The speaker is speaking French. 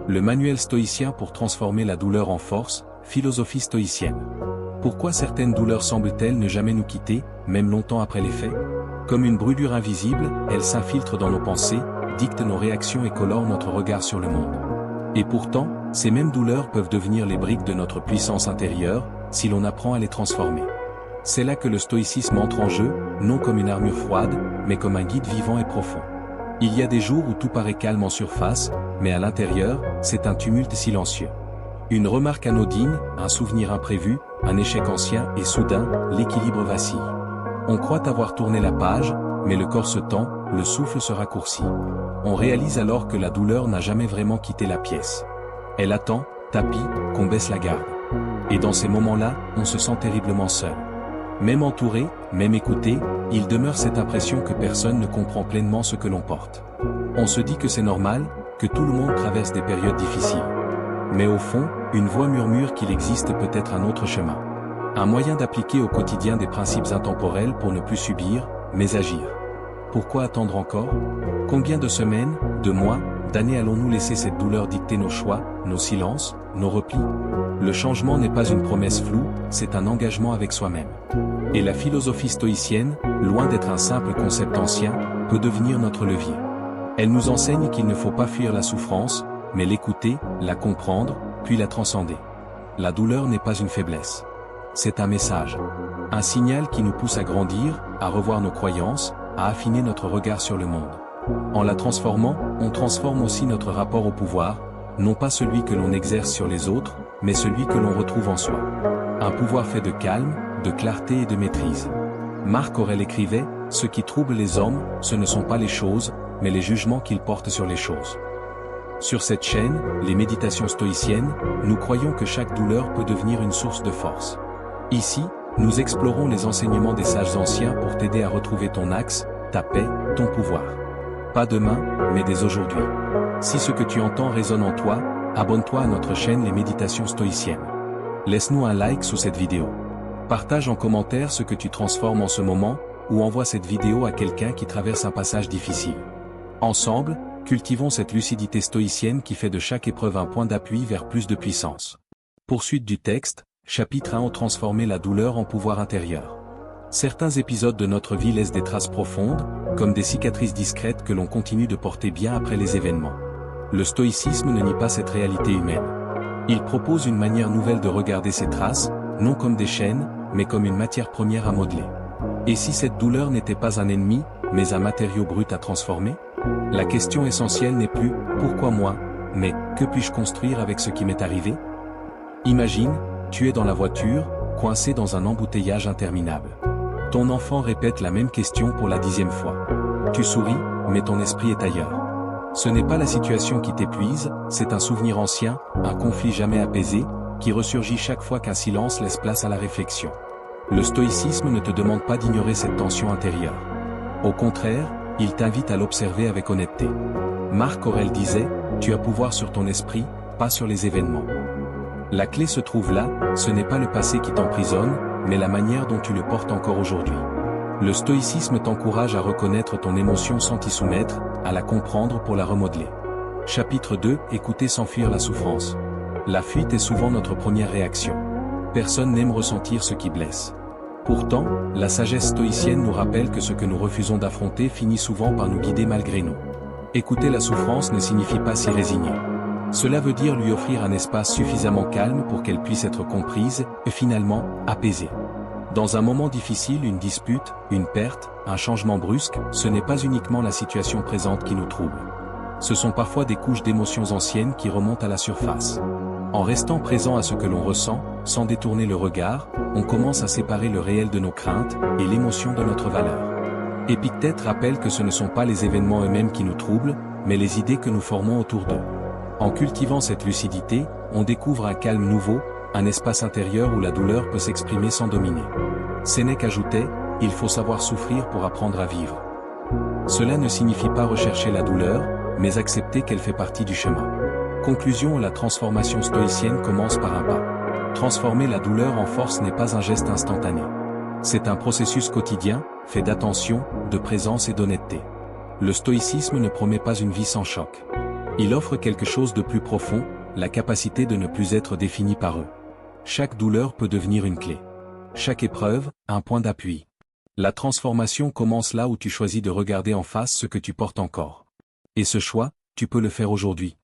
Le manuel stoïcien pour transformer la douleur en force, philosophie stoïcienne. Pourquoi certaines douleurs semblent-elles ne jamais nous quitter, même longtemps après les faits? Comme une brûlure invisible, elles s'infiltrent dans nos pensées, dictent nos réactions et colorent notre regard sur le monde. Et pourtant, ces mêmes douleurs peuvent devenir les briques de notre puissance intérieure, si l'on apprend à les transformer. C'est là que le stoïcisme entre en jeu, non comme une armure froide, mais comme un guide vivant et profond. Il y a des jours où tout paraît calme en surface, mais à l'intérieur, c'est un tumulte silencieux. Une remarque anodine, un souvenir imprévu, un échec ancien et soudain, l'équilibre vacille. On croit avoir tourné la page, mais le corps se tend, le souffle se raccourcit. On réalise alors que la douleur n'a jamais vraiment quitté la pièce. Elle attend, tapis, qu'on baisse la garde. Et dans ces moments-là, on se sent terriblement seul. Même entouré, même écouté, il demeure cette impression que personne ne comprend pleinement ce que l'on porte. On se dit que c'est normal, que tout le monde traverse des périodes difficiles. Mais au fond, une voix murmure qu'il existe peut-être un autre chemin. Un moyen d'appliquer au quotidien des principes intemporels pour ne plus subir, mais agir. Pourquoi attendre encore? Combien de semaines, de mois, d'années allons-nous laisser cette douleur dicter nos choix, nos silences, nos replis? Le changement n'est pas une promesse floue, c'est un engagement avec soi-même. Et la philosophie stoïcienne, loin d'être un simple concept ancien, peut devenir notre levier. Elle nous enseigne qu'il ne faut pas fuir la souffrance, mais l'écouter, la comprendre, puis la transcender. La douleur n'est pas une faiblesse. C'est un message. Un signal qui nous pousse à grandir, à revoir nos croyances, à affiner notre regard sur le monde. En la transformant, on transforme aussi notre rapport au pouvoir, non pas celui que l'on exerce sur les autres, mais celui que l'on retrouve en soi. Un pouvoir fait de calme, de clarté et de maîtrise. Marc Aurèle écrivait, « Ce qui trouble les hommes, ce ne sont pas les choses, mais les jugements qu'ils portent sur les choses. » Sur cette chaîne, les méditations stoïciennes, nous croyons que chaque douleur peut devenir une source de force. Ici, nous explorons les enseignements des sages anciens pour t'aider à retrouver ton axe, ta paix, ton pouvoir. Pas demain, mais dès aujourd'hui. Si ce que tu entends résonne en toi, abonne-toi à notre chaîne Les Méditations Stoïciennes. Laisse-nous un like sous cette vidéo. Partage en commentaire ce que tu transformes en ce moment, ou envoie cette vidéo à quelqu'un qui traverse un passage difficile. Ensemble, cultivons cette lucidité stoïcienne qui fait de chaque épreuve un point d'appui vers plus de puissance. Poursuite du texte, chapitre 1 : transformer la douleur en pouvoir intérieur. Certains épisodes de notre vie laissent des traces profondes, comme des cicatrices discrètes que l'on continue de porter bien après les événements. Le stoïcisme ne nie pas cette réalité humaine. Il propose une manière nouvelle de regarder ces traces, non comme des chaînes, mais comme une matière première à modeler. Et si cette douleur n'était pas un ennemi, mais un matériau brut à transformer? La question essentielle n'est plus « pourquoi moi ?», mais « que puis-je construire avec ce qui m'est arrivé ?» Imagine, tu es dans la voiture, coincé dans un embouteillage interminable. Ton enfant répète la même question pour la 10e fois. Tu souris, mais ton esprit est ailleurs. Ce n'est pas la situation qui t'épuise, c'est un souvenir ancien, un conflit jamais apaisé, qui ressurgit chaque fois qu'un silence laisse place à la réflexion. Le stoïcisme ne te demande pas d'ignorer cette tension intérieure. Au contraire, il t'invite à l'observer avec honnêteté. Marc Aurèle disait, « Tu as pouvoir sur ton esprit, pas sur les événements. » La clé se trouve là, ce n'est pas le passé qui t'emprisonne, mais la manière dont tu le portes encore aujourd'hui. Le stoïcisme t'encourage à reconnaître ton émotion sans t'y soumettre, à la comprendre pour la remodeler. Chapitre 2 : Écouter sans fuir la souffrance. La fuite est souvent notre première réaction. Personne n'aime ressentir ce qui blesse. Pourtant, la sagesse stoïcienne nous rappelle que ce que nous refusons d'affronter finit souvent par nous guider malgré nous. Écouter la souffrance ne signifie pas s'y résigner. Cela veut dire lui offrir un espace suffisamment calme pour qu'elle puisse être comprise, et finalement, apaisée. Dans un moment difficile, une dispute, une perte, un changement brusque, ce n'est pas uniquement la situation présente qui nous trouble. Ce sont parfois des couches d'émotions anciennes qui remontent à la surface. En restant présent à ce que l'on ressent, sans détourner le regard, on commence à séparer le réel de nos craintes, et l'émotion de notre valeur. Épictète rappelle que ce ne sont pas les événements eux-mêmes qui nous troublent, mais les idées que nous formons autour d'eux. En cultivant cette lucidité, on découvre un calme nouveau, un espace intérieur où la douleur peut s'exprimer sans dominer. Sénèque ajoutait, « Il faut savoir souffrir pour apprendre à vivre ». Cela ne signifie pas rechercher la douleur, mais accepter qu'elle fait partie du chemin. Conclusion : la transformation stoïcienne commence par un pas. Transformer la douleur en force n'est pas un geste instantané. C'est un processus quotidien, fait d'attention, de présence et d'honnêteté. Le stoïcisme ne promet pas une vie sans choc. Il offre quelque chose de plus profond, la capacité de ne plus être défini par eux. Chaque douleur peut devenir une clé. Chaque épreuve, un point d'appui. La transformation commence là où tu choisis de regarder en face ce que tu portes encore. Et ce choix, tu peux le faire aujourd'hui.